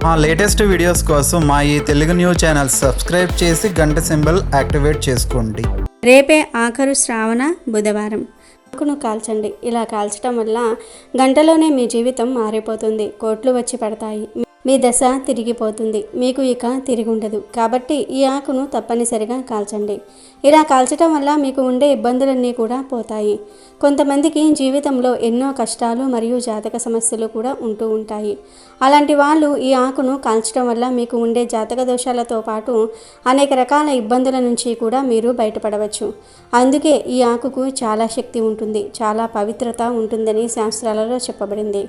మా latest videos కోసం మా ఈ తెలుగు న్యూస్ ఛానల్ సబ్స్క్రైబ్ చేసి గంట సింబల్ యాక్టివేట్ చేసుకోండి. రేపే ఆఖరు శ్రావణ బుధవారం. ఆకును కాల్చండి. ఇలా కాల్చడం వల్ల గంటలోనే మీ జీవితం మారిపోతుంది. కోట్లు వచ్చి పడతాయి. మీ దశ తిరిగిపోతుంది. మీకు ఇక తిరిగి ఉండదు. కాబట్టి ఈ ఆకును తప్పనిసరిగా కాల్చండి. ఇలా కాల్చడం వల్ల మీకు ఉండే ఇబ్బందులన్నీ కూడా పోతాయి. కొంతమందికి జీవితంలో ఎన్నో కష్టాలు మరియు జాతక సమస్యలు కూడా ఉంటూ ఉంటాయి. అలాంటి వాళ్ళు ఈ ఆకును కాల్చడం వల్ల మీకు ఉండే జాతక దోషాలతో పాటు అనేక రకాల ఇబ్బందుల నుంచి కూడా మీరు బయటపడవచ్చు. అందుకే ఈ ఆకుకు చాలా శక్తి ఉంటుంది, చాలా పవిత్రత ఉంటుందని శాస్త్రాలలో చెప్పబడింది.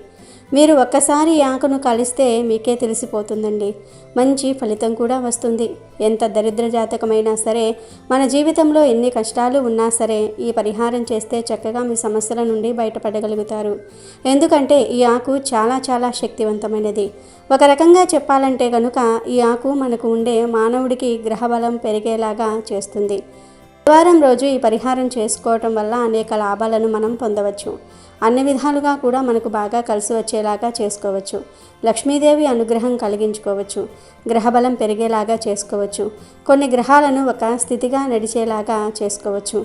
మీరు ఒక్కసారి ఈ ఆకును కలిస్తే మీకే తెలిసిపోతుందండి. మంచి ఫలితం కూడా వస్తుంది. ఎంత దరిద్ర జాతకమైనా సరే, మన జీవితంలో ఎన్ని కష్టాలు ఉన్నా సరే ఈ పరిహారం చేస్తే చక్కగా మీ సమస్యల నుండి బయటపడగలుగుతారు. ఎందుకంటే ఈ ఆకు చాలా చాలా శక్తివంతమైనది. ఒక రకంగా చెప్పాలంటే కనుక ఈ ఆకు మనకు ఉండే మానవుడికి గ్రహబలం పెరిగేలాగా చేస్తుంది. బుధవారం రోజు ఈ పరిహారం చేసుకోవటం వల్ల అనేక లాభాలను మనం పొందవచ్చు. అన్ని విధాలుగా కూడా మనకు బాగా కలిసి వచ్చేలాగా చేసుకోవచ్చు. లక్ష్మీదేవి అనుగ్రహం కలిగించుకోవచ్చు. గ్రహబలం పెరిగేలాగా చేసుకోవచ్చు. కొన్ని గ్రహాలను ఒక స్థితిగా నడిచేలాగా చేసుకోవచ్చు.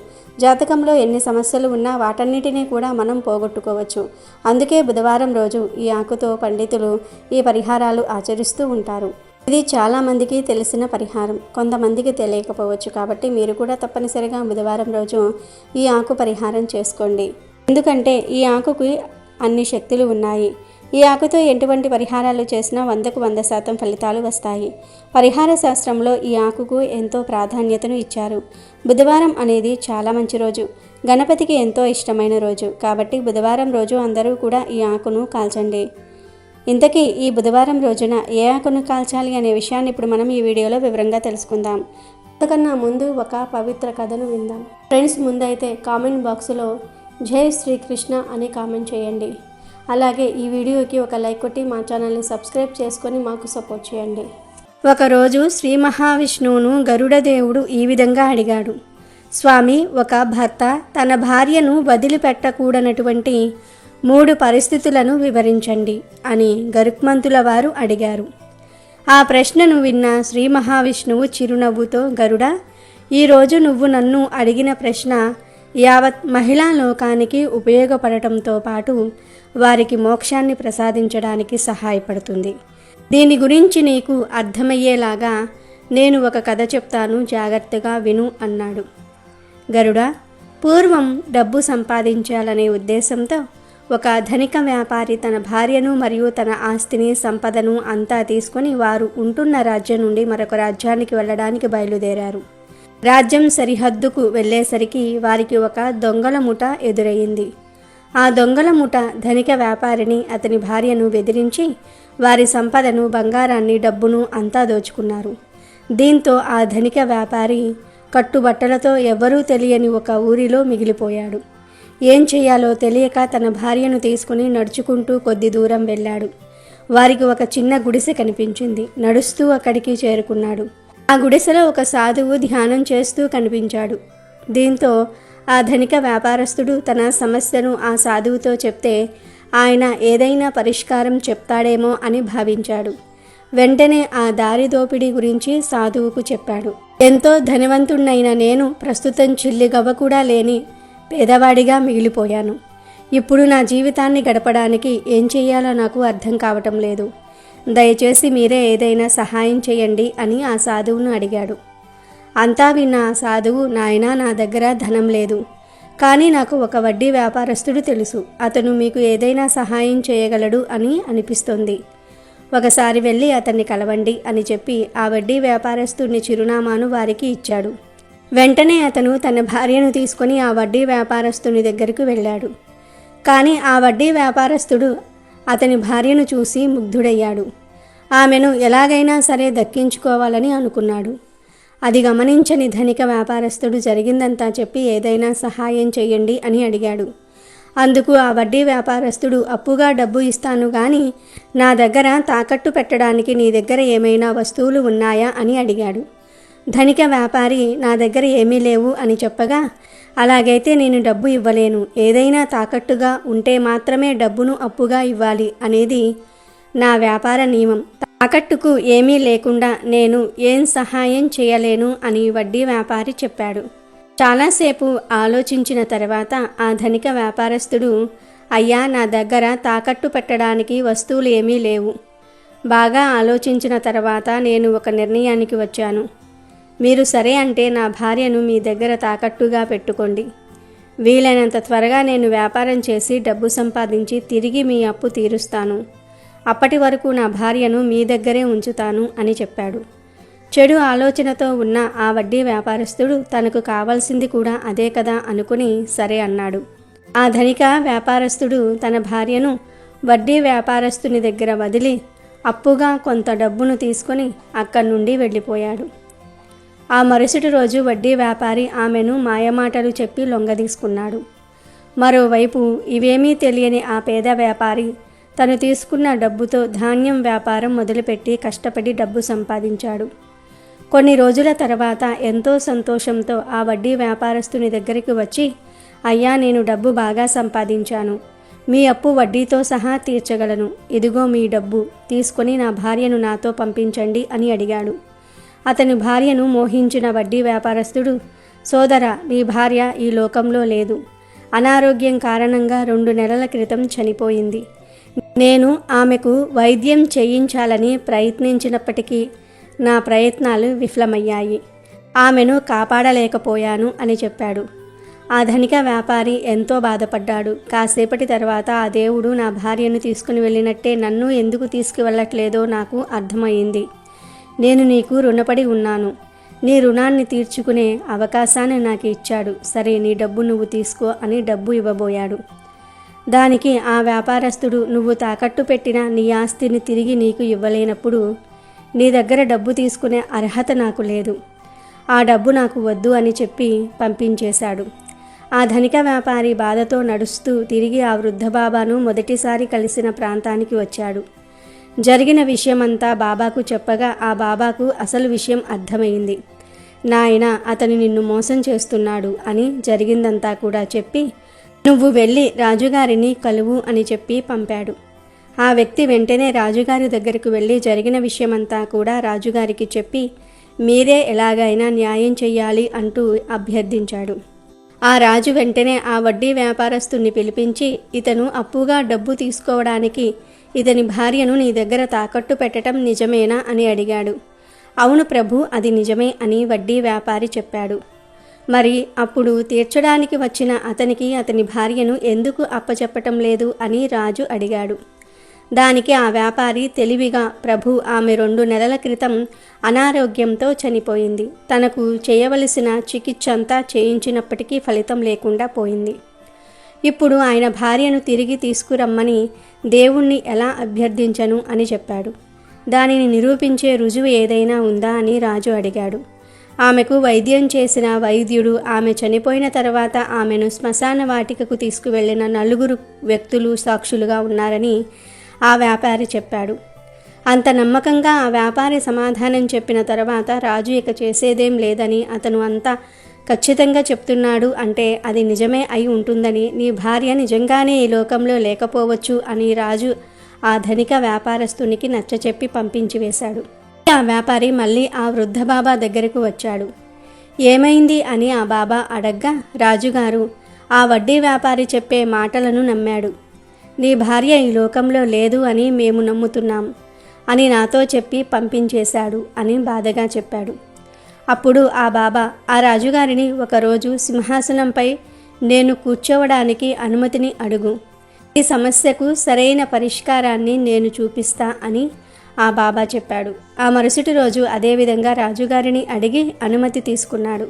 జాతకంలో ఎన్ని సమస్యలు ఉన్నా వాటన్నిటినీ కూడా మనం పోగొట్టుకోవచ్చు. అందుకే బుధవారం రోజు ఈ ఆకుతో పండితులు ఈ పరిహారాలు ఆచరిస్తూ ఉంటారు. ఇది చాలామందికి తెలిసిన పరిహారం, కొంతమందికి తెలియకపోవచ్చు. కాబట్టి మీరు కూడా తప్పనిసరిగా బుధవారం రోజు ఈ ఆకు పరిహారం చేసుకోండి. ఎందుకంటే ఈ ఆకుకి అన్ని శక్తులు ఉన్నాయి. ఈ ఆకుతో ఎటువంటి పరిహారాలు చేసినా 100కు 100% ఫలితాలు వస్తాయి. పరిహార శాస్త్రంలో ఈ ఆకుకు ఎంతో ప్రాధాన్యతను ఇచ్చారు. బుధవారం అనేది చాలా మంచి రోజు, గణపతికి ఎంతో ఇష్టమైన రోజు. కాబట్టి బుధవారం రోజు అందరూ కూడా ఈ ఆకును కాల్చండి. ఇంతకీ ఈ బుధవారం రోజున ఏ ఆకును కాల్చాలి అనే విషయాన్ని ఇప్పుడు మనం ఈ వీడియోలో వివరంగా తెలుసుకుందాం. అంతకన్నా ముందు ఒక పవిత్ర కథను విందాం. ఫ్రెండ్స్, ముందైతే కామెంట్ బాక్స్లో జై శ్రీకృష్ణ అని కామెంట్ చేయండి. అలాగే ఈ వీడియోకి ఒక లైక్ కొట్టి మా ఛానల్ని సబ్స్క్రైబ్ చేసుకొని మాకు సపోర్ట్ చేయండి. ఒకరోజు శ్రీ మహావిష్ణువును గరుడదేవుడు ఈ విధంగా అడిగాడు. స్వామి, ఒక భర్త తన భార్యను వదిలిపెట్టకూడనటువంటి 3 పరిస్థితులను వివరించండి అని గరుత్మంతుల వారు అడిగారు. ఆ ప్రశ్నను విన్న శ్రీ మహావిష్ణువు చిరునవ్వుతో, గరుడ, ఈరోజు నువ్వు నన్ను అడిగిన ప్రశ్న యావత్ మహిళా లోకానికి ఉపయోగపడటంతో పాటు వారికి మోక్షాన్ని ప్రసాదించడానికి సహాయపడుతుంది. దీని గురించి నీకు అర్థమయ్యేలాగా నేను ఒక కథ చెప్తాను, జాగ్రత్తగా విను అన్నాడు. గరుడ, పూర్వం డబ్బు సంపాదించాలనే ఉద్దేశంతో ఒక ధనిక వ్యాపారి తన భార్యను మరియు తన ఆస్తిని, సంపదను అంతా తీసుకొని వారు ఉంటున్న రాజ్యం నుండి మరొక రాజ్యానికి వెళ్ళడానికి బయలుదేరారు. రాజ్యం సరిహద్దుకు వెళ్ళేసరికి వారికి ఒక దొంగల ముఠ ఎదురయ్యింది. ఆ దొంగల ముఠ ధనిక వ్యాపారిని, అతని భార్యను బెదిరించి వారి సంపదను, బంగారాన్ని, డబ్బును అంతా దోచుకున్నారు. దీంతో ఆ ధనిక వ్యాపారి కట్టుబట్టలతో ఎవ్వరూ తెలియని ఒక ఊరిలో మిగిలిపోయాడు. ఏం చేయాలో తెలియక తన భార్యను తీసుకుని నడుచుకుంటూ కొద్ది దూరం వెళ్ళాడు. వారికి ఒక చిన్న గుడిసె కనిపించింది. నడుస్తూ అక్కడికి చేరుకున్నాడు. ఆ గుడిసెలో ఒక సాధువు ధ్యానం చేస్తూ కనిపించాడు. దీంతో ఆ ధనిక వ్యాపారస్తుడు తన సమస్యను ఆ సాధువుతో చెప్తే ఆయన ఏదైనా పరిష్కారం చెప్తాడేమో అని భావించాడు. వెంటనే ఆ దారి దోపిడీ గురించి సాధువుకు చెప్పాడు. ఎంతో ధనవంతుణ్ణైన నేను ప్రస్తుతం చిల్లిగవ్వ కూడా లేని పేదవాడిగా మిగిలిపోయాను. ఇప్పుడు నా జీవితాన్ని గడపడానికి ఏం చేయాలో నాకు అర్థం కావటం లేదు. దయచేసి మీరే ఏదైనా సహాయం చేయండి అని ఆ సాధువును అడిగాడు. అంతా విన్న ఆ సాధువు, నాయనా, నా దగ్గర ధనం లేదు, కానీ నాకు ఒక వడ్డీ వ్యాపారస్తుడు తెలుసు. అతను మీకు ఏదైనా సహాయం చేయగలడు అని అనిపిస్తోంది. ఒకసారి వెళ్ళి అతన్ని కలవండి అని చెప్పి ఆ వడ్డీ వ్యాపారస్తుడిని చిరునామాను వారికి ఇచ్చాడు. వెంటనే అతను తన భార్యను తీసుకొని ఆ వడ్డీ వ్యాపారస్తుని దగ్గరకు వెళ్ళాడు. కానీ ఆ వడ్డీ వ్యాపారస్తుడు అతని భార్యను చూసి ముగ్ధుడయ్యాడు. ఆమెను ఎలాగైనా సరే దక్కించుకోవాలని అనుకున్నాడు. అది గమనించని ధనిక వ్యాపారస్తుడు జరిగిందంతా చెప్పి ఏదైనా సహాయం చేయండి అని అడిగాడు. అందుకు ఆ వడ్డీ వ్యాపారస్తుడు, అప్పుగా డబ్బు ఇస్తాను కానీ నా దగ్గర తాకట్టు పెట్టడానికి నీ దగ్గర ఏమైనా వస్తువులు ఉన్నాయా అని అడిగాడు. ధనిక వ్యాపారి, నా దగ్గర ఏమీ లేవు అని చెప్పగా, అలాగైతే నేను డబ్బు ఇవ్వలేను, ఏదైనా తాకట్టుగా ఉంటే మాత్రమే డబ్బును అప్పుగా ఇవ్వాలి అనేది నా వ్యాపార నియమం. తాకట్టుకు ఏమీ లేకుండా నేను ఏం సహాయం చేయలేను అని వడ్డీ వ్యాపారి చెప్పాడు. చాలాసేపు ఆలోచించిన తర్వాత ఆ ధనిక వ్యాపారస్తుడు, అయ్యా, నా దగ్గర తాకట్టు పెట్టడానికి వస్తువులు ఏమీ లేవు. బాగా ఆలోచించిన తర్వాత నేను ఒక నిర్ణయానికి వచ్చాను. మీరు సరే అంటే నా భార్యను మీ దగ్గర తాకట్టుగా పెట్టుకోండి. వీలైనంత త్వరగా నేను వ్యాపారం చేసి డబ్బు సంపాదించి తిరిగి మీ అప్పు తీరుస్తాను. అప్పటి వరకు నా భార్యను మీ దగ్గరే ఉంచుతాను అని చెప్పాడు. చెడు ఆలోచనతో ఉన్న ఆ వడ్డీ వ్యాపారస్తుడు తనకు కావాల్సింది కూడా అదే కదా అనుకుని సరే అన్నాడు. ఆ ధనిక వ్యాపారస్తుడు తన భార్యను వడ్డీ వ్యాపారస్తుని దగ్గర వదిలి అప్పుగా కొంత డబ్బును తీసుకొని అక్కడి నుండి వెళ్ళిపోయాడు. ఆ మరుసటి రోజు వడ్డీ వ్యాపారి ఆమెను మాయమాటలు చెప్పి లొంగదీసుకున్నాడు. మరోవైపు ఇవేమీ తెలియని ఆ పేద వ్యాపారి తను తీసుకున్న డబ్బుతో ధాన్యం వ్యాపారం మొదలుపెట్టి కష్టపడి డబ్బు సంపాదించాడు. కొన్ని రోజుల తర్వాత ఎంతో సంతోషంతో ఆ వడ్డీ వ్యాపారస్తుని దగ్గరికి వచ్చి, అయ్యా, నేను డబ్బు బాగా సంపాదించాను. మీ అప్పు వడ్డీతో సహా తీర్చగలను. ఇదిగో మీ డబ్బు తీసుకొని నా భార్యను నాతో పంపించండి అని అడిగాడు. అతని భార్యను మోహించిన వడ్డీ వ్యాపారస్తుడు, సోదరా, నీ భార్య ఈ లోకంలో లేదు. అనారోగ్యం కారణంగా 2 నెలల క్రితం చనిపోయింది. నేను ఆమెకు వైద్యం చేయించాలని ప్రయత్నించినప్పటికీ నా ప్రయత్నాలు విఫలమయ్యాయి. ఆమెను కాపాడలేకపోయాను అని చెప్పాడు. ఆ ధనిక వ్యాపారి ఎంతో బాధపడ్డాడు. కాసేపటి తర్వాత ఆ దేవుడు నా భార్యను తీసుకుని వెళ్ళినట్టే నన్ను ఎందుకు తీసుకువెళ్ళట్లేదో నాకు అర్థమైంది. నేను నీకు రుణపడి ఉన్నాను. నీ రుణాన్ని తీర్చుకునే అవకాశాన్ని నాకు ఇచ్చాడు. సరే, నీ డబ్బు నువ్వు తీసుకో అని డబ్బు ఇవ్వబోయాడు. దానికి ఆ వ్యాపారస్తుడు, నువ్వు తాకట్టు పెట్టిన నీ ఆస్తిని తిరిగి నీకు ఇవ్వలేనప్పుడు నీ దగ్గర డబ్బు తీసుకునే అర్హత నాకు లేదు. ఆ డబ్బు నాకు వద్దు అని చెప్పి పంపించేశాడు. ఆ ధనిక వ్యాపారి బాధతో నడుస్తూ తిరిగి ఆ వృద్ధ బాబాను మొదటిసారి కలిసిన ప్రాంతానికి వచ్చాడు. జరిగిన విషయమంతా బాబాకు చెప్పగా ఆ బాబాకు అసలు విషయం అర్థమైంది. నాయనా, అతను నిన్ను మోసం చేస్తున్నాడు అని జరిగిందంతా కూడా చెప్పి, నువ్వు వెళ్ళి రాజుగారిని కలువు అని చెప్పి పంపాడు. ఆ వ్యక్తి వెంటనే రాజుగారి దగ్గరకు వెళ్ళి జరిగిన విషయమంతా కూడా రాజుగారికి చెప్పి, మీరే ఎలాగైనా న్యాయం చెయ్యాలి అంటూ అభ్యర్థించాడు. ఆ రాజు వెంటనే ఆ వడ్డీ వ్యాపారస్తుని పిలిపించి, ఇతను అప్పుగా డబ్బు తీసుకోవడానికి ఇతని భార్యను నీ దగ్గర తాకట్టు పెట్టడం నిజమేనా అని అడిగాడు. అవును ప్రభు, అది నిజమే అని వడ్డీ వ్యాపారి చెప్పాడు. మరి అప్పుడు తీర్చడానికి వచ్చిన అతనికి అతని భార్యను ఎందుకు అప్పచెప్పటం లేదు అని రాజు అడిగాడు. దానికి ఆ వ్యాపారి తెలివిగా, ప్రభు, ఆమె 2 నెలల క్రితం అనారోగ్యంతో చనిపోయింది. తనకు చేయవలసిన చికిత్స అంతా చేయించినప్పటికీ ఫలితం లేకుండా పోయింది. ఇప్పుడు ఆయన భార్యను తిరిగి తీసుకురమ్మని దేవుణ్ణి ఎలా అభ్యర్థించను అని చెప్పాడు. దానిని నిరూపించే రుజువు ఏదైనా ఉందా అని రాజు అడిగాడు. ఆమెకు వైద్యం చేసిన వైద్యుడు ఆమె చనిపోయిన తర్వాత ఆమెను శ్మశాన వాటికకు తీసుకువెళ్లిన 4 వ్యక్తులు సాక్షులుగా ఉన్నారని ఆ వ్యాపారి చెప్పాడు. అంత నమ్మకంగా ఆ వ్యాపారి సమాధానం చెప్పిన తర్వాత రాజు ఇక చేసేదేం లేదని, అతను అంతా ఖచ్చితంగా చెప్తున్నాడు అంటే అది నిజమే అయి ఉంటుందని, నీ భార్య నిజంగానే ఈ లోకంలో లేకపోవచ్చు అని రాజు ఆ ధనిక వ్యాపారస్తునికి నచ్చచెప్పి పంపించి వేశాడు. ఆ వ్యాపారి మళ్ళీ ఆ వృద్ధ బాబా దగ్గరకు వచ్చాడు. ఏమైంది అని ఆ బాబా అడగ్గా, రాజుగారు ఆ వడ్డీ వ్యాపారి చెప్పే మాటలను నమ్మాడు. నీ భార్య ఈ లోకంలో లేదు అని మేము నమ్ముతున్నాం అని నాతో చెప్పి పంపించేశాడు అని బాధగా చెప్పాడు. అప్పుడు ఆ బాబా ఆ రాజుగారిని, ఒకరోజు సింహాసనంపై నేను కూర్చోవడానికి అనుమతిని అడుగు. ఈ సమస్యకు సరైన పరిష్కారాన్ని నేను చూపిస్తా అని ఆ బాబా చెప్పాడు. ఆ మరుసటి రోజు అదేవిధంగా రాజుగారిని అడిగి అనుమతి తీసుకున్నాడు.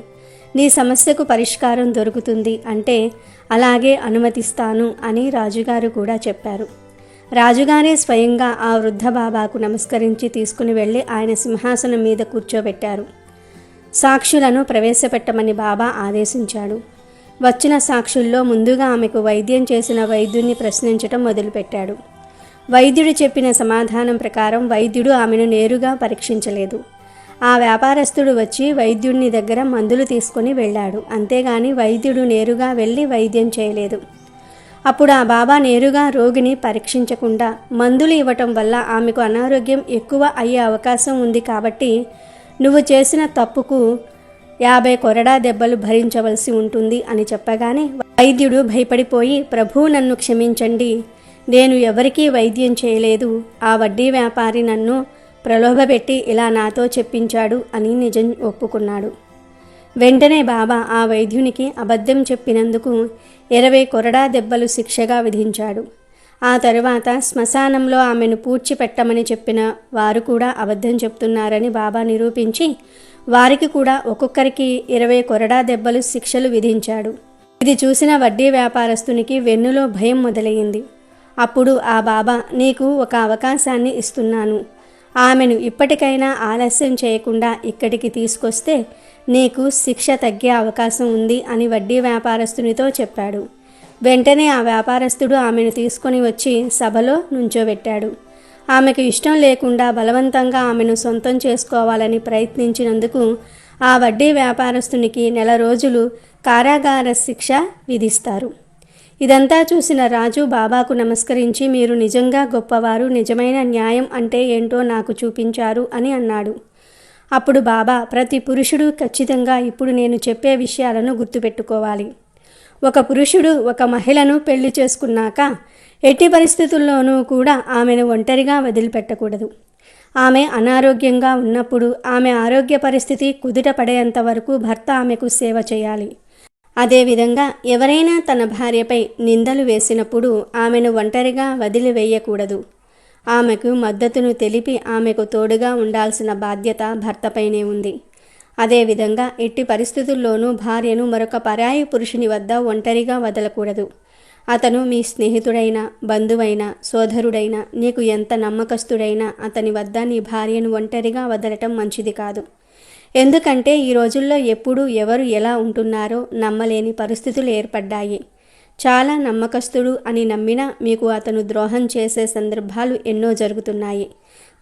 నీ సమస్యకు పరిష్కారం దొరుకుతుంది అంటే అలాగే అనుమతిస్తాను అని రాజుగారు కూడా చెప్పారు. రాజుగారే స్వయంగా ఆ వృద్ధ బాబాకు నమస్కరించి తీసుకుని వెళ్ళి ఆయన సింహాసనం మీద కూర్చోబెట్టారు. సాక్షులను ప్రవేశపెట్టమని బాబా ఆదేశించాడు. వచ్చిన సాక్షుల్లో ముందుగా ఆమెకు వైద్యం చేసిన వైద్యుడిని ప్రశ్నించటం మొదలుపెట్టాడు. వైద్యుడు చెప్పిన సమాధానం ప్రకారం వైద్యుడు ఆమెను నేరుగా పరీక్షించలేదు. ఆ వ్యాపారస్తుడు వచ్చి వైద్యుడిని దగ్గర మందులు తీసుకొని వెళ్ళాడు. అంతేగాని వైద్యుడు నేరుగా వెళ్ళి వైద్యం చేయలేదు. అప్పుడు ఆ బాబా నేరుగా రోగిని పరీక్షించకుండా మందులు ఇవ్వటం వల్ల ఆమెకు అనారోగ్యం ఎక్కువ అయ్యే అవకాశం ఉంది కాబట్టి నువ్వు చేసిన తప్పుకు 50 కొరడా దెబ్బలు భరించవలసి ఉంటుంది అని చెప్పగానే వైద్యుడు భయపడిపోయి, ప్రభు నన్ను క్షమించండి, నేను ఎవరికీ వైద్యం చేయలేదు, ఆ వడ్డీ వ్యాపారి నన్ను ప్రలోభపెట్టి ఇలా నాతో చెప్పించాడు అని నిజం ఒప్పుకున్నాడు. వెంటనే బాబా ఆ వైద్యునికి అబద్ధం చెప్పినందుకు 20 కొరడా దెబ్బలు శిక్షగా విధించాడు. ఆ తరువాత శ్మశానంలో ఆమెను పూడ్చిపెట్టమని చెప్పిన వారు కూడా అబద్ధం చెప్తున్నారని బాబా నిరూపించి వారికి కూడా ఒక్కొక్కరికి 20 కొరడా దెబ్బలు శిక్షలు విధించాడు. ఇది చూసిన వడ్డీ వ్యాపారస్తునికి వెన్నులో భయం మొదలయ్యింది. అప్పుడు ఆ బాబా, నీకు ఒక అవకాశాన్ని ఇస్తున్నాను, ఆమెను ఇప్పటికైనా ఆలస్యం చేయకుండా ఇక్కడికి తీసుకొస్తే నీకు శిక్ష తగ్గే అవకాశం ఉంది అని వడ్డీ వ్యాపారస్తునితో చెప్పాడు. వెంటనే ఆ వ్యాపారస్తుడు ఆమెను తీసుకొని వచ్చి సభలో నుంచోబెట్టాడు. ఆమెకు ఇష్టం లేకుండా బలవంతంగా ఆమెను సొంతం చేసుకోవాలని ప్రయత్నించినందుకు ఆ వడ్డీ వ్యాపారస్తునికి 1 నెల రోజులు కారాగార శిక్ష విధిస్తారు. ఇదంతా చూసిన రాజు బాబాకు నమస్కరించి, మీరు నిజంగా గొప్పవారు, నిజమైన న్యాయం అంటే ఏంటో నాకు చూపించారు అని అన్నాడు. అప్పుడు బాబా, ప్రతి పురుషుడు ఖచ్చితంగా ఇప్పుడు నేను చెప్పే విషయాలను గుర్తుపెట్టుకోవాలి. ఒక పురుషుడు ఒక మహిళను పెళ్లి చేసుకున్నాక ఎట్టి పరిస్థితుల్లోనూ కూడా ఆమెను ఒంటరిగా వదిలిపెట్టకూడదు. ఆమె అనారోగ్యంగా ఉన్నప్పుడు ఆమె ఆరోగ్య పరిస్థితి కుదుట పడేంత వరకు భర్త ఆమెకు సేవ చేయాలి. అదేవిధంగా ఎవరైనా తన భార్యపై నిందలు వేసినప్పుడు ఆమెను ఒంటరిగా వదిలివేయకూడదు. ఆమెకు మద్దతును తెలిపి ఆమెకు తోడుగా ఉండాల్సిన బాధ్యత భర్తపైనే ఉంది. అదేవిధంగా ఎట్టి పరిస్థితుల్లోనూ భార్యను మరొక పరాయి పురుషుని వద్ద ఒంటరిగా వదలకూడదు. అతను మీ స్నేహితుడైనా, బంధువైనా, సోదరుడైనా, నీకు ఎంత నమ్మకస్తుడైనా అతని వద్ద నీ భార్యను ఒంటరిగా వదలటం మంచిది కాదు. ఎందుకంటే ఈ రోజుల్లో ఎప్పుడు ఎవరు ఎలా ఉంటున్నారో నమ్మలేని పరిస్థితులు ఏర్పడ్డాయి. చాలా నమ్మకస్తుడు అని నమ్మినా మీకు అతను ద్రోహం చేసే సందర్భాలు ఎన్నో జరుగుతున్నాయి.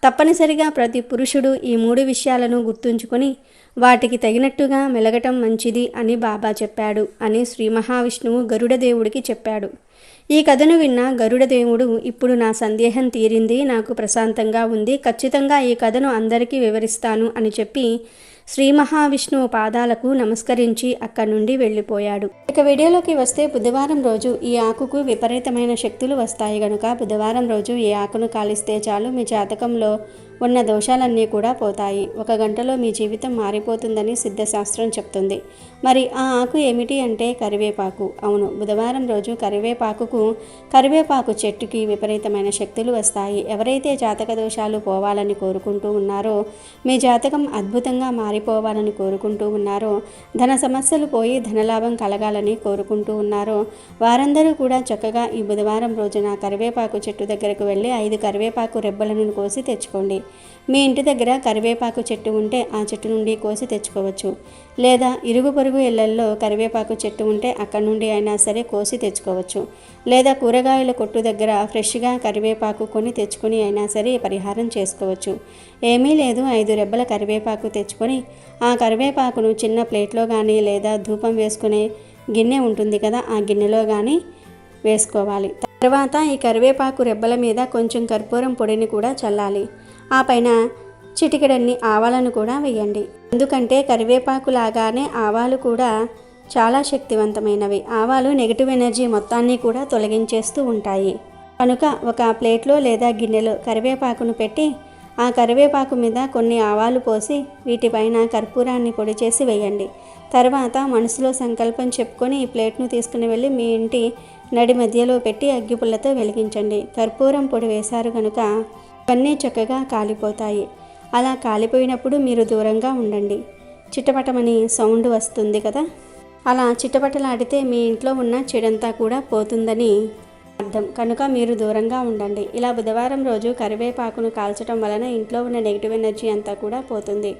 తప్పనిసరిగా ప్రతి పురుషుడు ఈ 3 విషయాలను గుర్తుంచుకొని వాటికి తగినట్టుగా మెలగటం మంచిది అని బాబా చెప్పాడు అని శ్రీ మహావిష్ణువు గరుడదేవుడికి చెప్పాడు. ఈ కథను విన్న గరుడదేవుడు, ఇప్పుడు నా సందేహం తీరింది, నాకు ప్రశాంతంగా ఉంది, ఖచ్చితంగా ఈ కథను అందరికీ వివరిస్తాను అని చెప్పి శ్రీ మహావిష్ణువు పాదాలకు నమస్కరించి అక్కడి నుండి వెళ్ళిపోయాడు. ఇక వీడియోలోకి వస్తే, బుధవారం రోజు ఈ ఆకుకు విపరీతమైన శక్తులు వస్తాయి గనుక బుధవారం రోజు ఈ ఆకును కాలిస్తే చాలు మీ జాతకంలో ఉన్న దోషాలన్నీ కూడా పోతాయి. 1 గంటలో మీ జీవితం మారిపోతుందని సిద్ధశాస్త్రం చెప్తుంది. మరి ఆ ఆకు ఏమిటి అంటే కరివేపాకు. అవును, బుధవారం రోజు కరివేపాకు చెట్టుకి విపరీతమైన శక్తులు వస్తాయి. ఎవరైతే జాతక దోషాలు పోవాలని కోరుకుంటూ ఉన్నారో, మీ జాతకం అద్భుతంగా మారిపోవాలని కోరుకుంటూ ఉన్నారో, ధన సమస్యలు పోయి ధనలాభం కలగాలని కోరుకుంటూ ఉన్నారో వారందరూ కూడా చక్కగా ఈ బుధవారం రోజున కరివేపాకు చెట్టు దగ్గరకు వెళ్ళి 5 కరివేపాకు రెబ్బలను కోసి తెచ్చుకోండి. మీ ఇంటి దగ్గర కరివేపాకు చెట్టు ఉంటే ఆ చెట్టు నుండి కోసి తెచ్చుకోవచ్చు. లేదా ఇరుగు పొరుగు ఇళ్లల్లో కరివేపాకు చెట్టు ఉంటే అక్కడి నుండి అయినా సరే కోసి తెచ్చుకోవచ్చు. లేదా కూరగాయల కొట్టు దగ్గర ఫ్రెష్గా కరివేపాకు కొని తెచ్చుకొని అయినా సరే పరిహారం చేసుకోవచ్చు. ఏమీ లేదు, 5 రెబ్బల కరివేపాకు తెచ్చుకొని ఆ కరివేపాకును చిన్న ప్లేట్లో కానీ లేదా ధూపం వేసుకునే గిన్నె ఉంటుంది కదా, ఆ గిన్నెలో కానీ వేసుకోవాలి. తర్వాత ఈ కరివేపాకు రెబ్బల మీద కొంచెం కర్పూరం పొడిని కూడా చల్లాలి. ఆ పైన చిటికెడన్ని ఆవాలను కూడా వేయండి. ఎందుకంటే కరివేపాకు లాగానే ఆవాలు కూడా చాలా శక్తివంతమైనవి. ఆవాలు నెగిటివ్ ఎనర్జీ మొత్తాన్ని కూడా తొలగించేస్తూ ఉంటాయి. కనుక ఒక ప్లేట్లో లేదా గిన్నెలో కరివేపాకును పెట్టి ఆ కరివేపాకు మీద కొన్ని ఆవాలు పోసి వీటిపైన కర్పూరాన్ని పొడి చేసి వేయండి. తర్వాత మనసులో సంకల్పం చెప్పుకొని ఈ ప్లేట్ను తీసుకుని వెళ్ళి మీ ఇంటి నడి మధ్యలో పెట్టి అగ్గిపుల్లతో వెలిగించండి. కర్పూరం పొడి వేశారు కనుక ఇవన్నీ చక్కగా కాలిపోతాయి. అలా కాలిపోయినప్పుడు మీరు దూరంగా ఉండండి. చిటపటమని సౌండ్ వస్తుంది కదా, అలా చిటపటలాడితే మీ ఇంట్లో ఉన్న చెడంతా కూడా పోతుందని అర్థం. కనుక మీరు దూరంగా ఉండండి. ఇలా బుధవారం రోజు కరివేపాకును కాల్చడం వలన ఇంట్లో ఉన్న నెగిటివ్ ఎనర్జీ అంతా కూడా పోతుంది.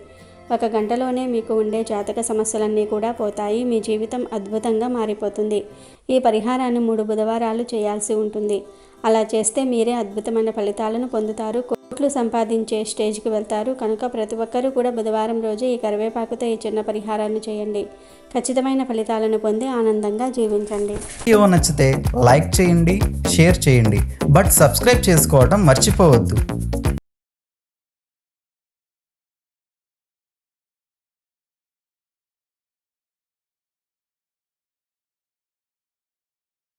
1 గంటలోనే మీకు ఉండే జాతక సమస్యలన్నీ కూడా పోతాయి. మీ జీవితం అద్భుతంగా మారిపోతుంది. ఈ పరిహారాన్ని 3 బుధవారాలు చేయాల్సి ఉంటుంది. అలా చేస్తే మీరే అద్భుతమైన ఫలితాలను పొందుతారు. కోట్లు సంపాదించే స్టేజ్కి వెళ్తారు. కనుక ప్రతి ఒక్కరూ కూడా బుధవారం రోజు ఈ కరివేపాకుతో ఈ చిన్న పరిహారాన్ని చేయండి. ఖచ్చితమైన ఫలితాలను పొంది ఆనందంగా జీవించండి. వీడియో నచ్చితే లైక్ చేయండి, షేర్ చేయండి, బట్ సబ్స్క్రైబ్ చేసుకోవడం మర్చిపోవద్దు.